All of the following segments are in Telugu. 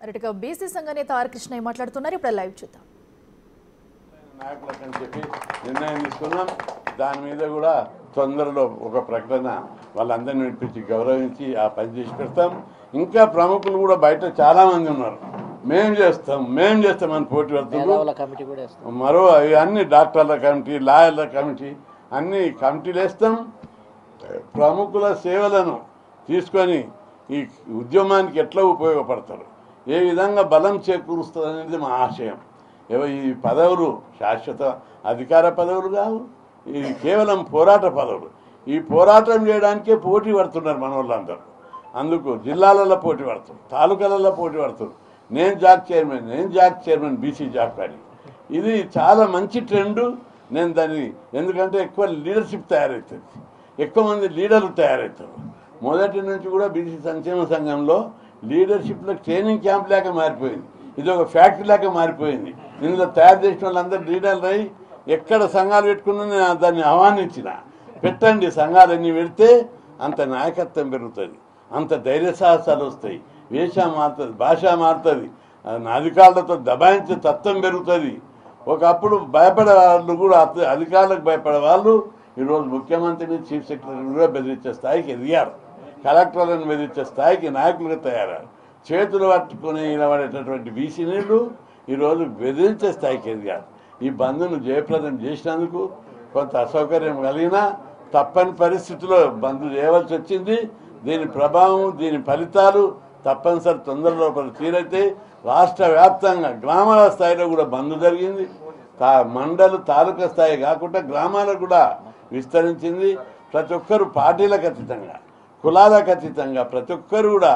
రైట్గా బీసీ సంఘ నేత ఆర్ కృష్ణయ్య మాట్లాడుతున్నారు. ఇప్పుడు లైవ్ చూద్దాం. నాయకులకు చెప్పి నిర్ణయం తీసుకున్నాం. దాని మీద కూడా తొందరలో ఒక ప్రకటన వాళ్ళందరినీ వినిపించి గౌరవించి ఆ పని చేసి పెడతాం. ఇంకా ప్రముఖులు కూడా బయట చాలా మంది ఉన్నారు. మేం చేస్తామని పోటీ పడుతున్నాం. మరో అన్ని డాక్టర్ల కమిటీ, లాయర్ల కమిటీ, అన్ని కమిటీలు వేస్తాం. ప్రముఖుల సేవలను తీసుకొని ఈ ఉద్యమానికి ఎట్లా ఉపయోగపడతారు, ఏ విధంగా బలం చేకూరుస్తుంది అనేది మా ఆశయం. ఈ పదవులు శాశ్వత అధికార పదవులు కావు, ఇది కేవలం పోరాట పదవులు. ఈ పోరాటం చేయడానికే పోటీ పడుతున్నారు మన వాళ్ళందరూ. అందుకు జిల్లాలలో పోటీ పడుతున్నారు, తాలూకాలలో పోటీ పడుతున్నారు. నేను జాక్ చైర్మన్ బీసీ జాక్ అని. ఇది చాలా మంచి ట్రెండు. నేను దాన్ని ఎందుకంటే ఎక్కువ లీడర్షిప్ తయారవుతుంది, ఎక్కువ మంది లీడర్లు తయారవుతారు. మొదటి నుంచి కూడా బీసీ సంక్షేమ సంఘంలో లీడర్షిప్లో ట్రైనింగ్ క్యాంప్ లేక మారిపోయింది. ఇది ఒక ఫ్యాక్టరీ లేక మారిపోయింది. ఇందులో తయారు చేసిన వాళ్ళందరూ లీడర్లు అయ్యి ఎక్కడ సంఘాలు పెట్టుకున్నా నేను దాన్ని ఆహ్వానించిన. పెట్టండి, సంఘాలన్నీ పెడితే అంత నాయకత్వం పెరుగుతుంది, అంత ధైర్య సాహసాలు వస్తాయి, వేషం మారుతుంది, భాష మారుతుంది, అధికారులతో దబాయించే తత్వం పెరుగుతుంది. ఒకప్పుడు భయపడే వాళ్ళు కూడా అధికారులకు భయపడే వాళ్ళు ఈరోజు ముఖ్యమంత్రిని, చీఫ్ సెక్రటరీని కూడా బెదిరించే స్థాయికి ఎదిగారు. కలెక్టర్లను బెదిరించే స్థాయికి నాయకులుగా తయారయ్యారు. చేతులు పట్టుకుని నిలబడేటటువంటి బీసీ నీళ్లు ఈరోజు బెదిరించే స్థాయికి ఎదిగారు. ఈ బంద్ను జయప్రదం చేసినందుకు కొంత అసౌకర్యం కలిగినా తప్పని పరిస్థితుల్లో బంద్ చేయవలసి వచ్చింది. దీని ప్రభావం, దీని ఫలితాలు తప్పనిసరి తొందరలో తీరైతే. రాష్ట్ర వ్యాప్తంగా గ్రామాల స్థాయిలో కూడా బంద్ జరిగింది. మండలు, తాలూకా స్థాయి కాకుండా గ్రామాలకు కూడా విస్తరించింది. ప్రతి ఒక్కరు పార్టీలకు అతీతంగా, కులాలకు అతీతంగా ప్రతి ఒక్కరు కూడా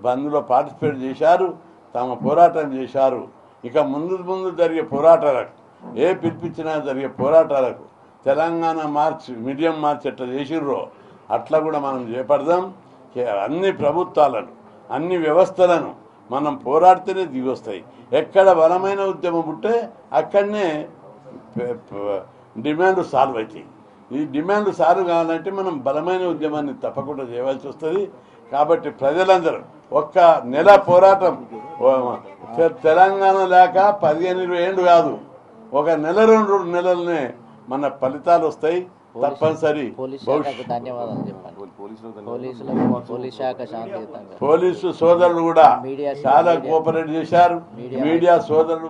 బంద్లో పార్టిసిపేట్ చేశారు, తమ పోరాటం చేశారు. ఇక ముందు జరిగే పోరాటాలకు, ఏ పిలిపించినా జరిగే పోరాటాలకు తెలంగాణ మీడియం మార్చ్ ఎట్లా చేసిర్రో అట్లా కూడా మనం చేపడదాం. అన్ని ప్రభుత్వాలను, అన్ని వ్యవస్థలను మనం పోరాడితేనే దిగొస్తాయి. ఎక్కడ బలమైన ఉద్యమం ఉంటే అక్కడనే డిమాండ్ సాల్వ్ అవుతాయి. ఈ డిమాండ్ సాల్వ్ కావాలంటే మనం బలమైన ఉద్యమాన్ని తప్పకుండా చేయవలసి వస్తుంది. కాబట్టి ప్రజలందరూ ఒక్క నెల పోరాటం, తెలంగాణ లేక 15-20 ఏళ్ళు కాదు, ఒక నెల 2 నెలలనే మన ఫలితాలు వస్తాయి తప్పనిసరి. పోలీసు సోదరులు కూడా చాలా కోఆపరేట్ చేశారు. మీడియా సోదరులు